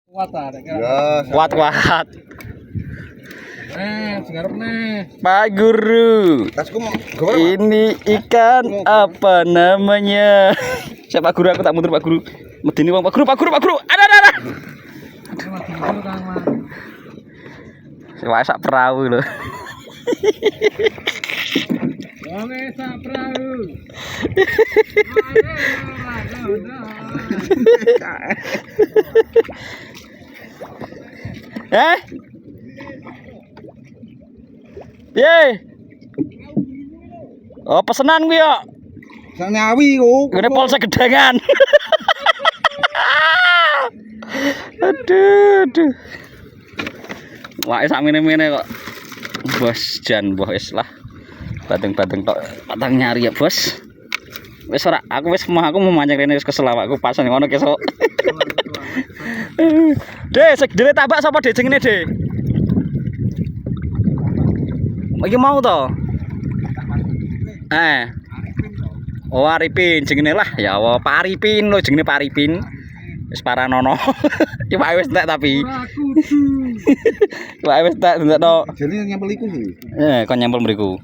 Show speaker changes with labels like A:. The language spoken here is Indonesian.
A: Kuat ta nek kira.
B: Kuat.
A: Singarep nih.
B: Pak Guru. Ini ikan apa namanya? Siapa Pak Guru? Aku tak mundur Pak Guru. Medeni wong Pak Guru. Ada. Wah, sak perahu lho.
A: Wong sak perahu.
B: Piye? Oh, pesenan kuwi yo.
A: Sak nyawi kok.
B: Ngene polsek Gedangan. Aduh. Wah, sak mene-mene kok. Bos jan wis lah. Bateng-bateng tok patang nyari ya, Bos. Wis ora, aku mau mancing rene wis kesel awakku pasang ngono kesel. Dek, sik dhewe tambak sapa dek jenenge, Dek? Iki mau to? Oh, Arifin jenenge lah. Ya Allah, Pak Arifin lho jenenge Pak Arifin. Wis paranono. Iki wae wis entek tapi. Wae wis entek entek tok.
A: Jadi nyempel iku sih.
B: Kon nyempel mriku.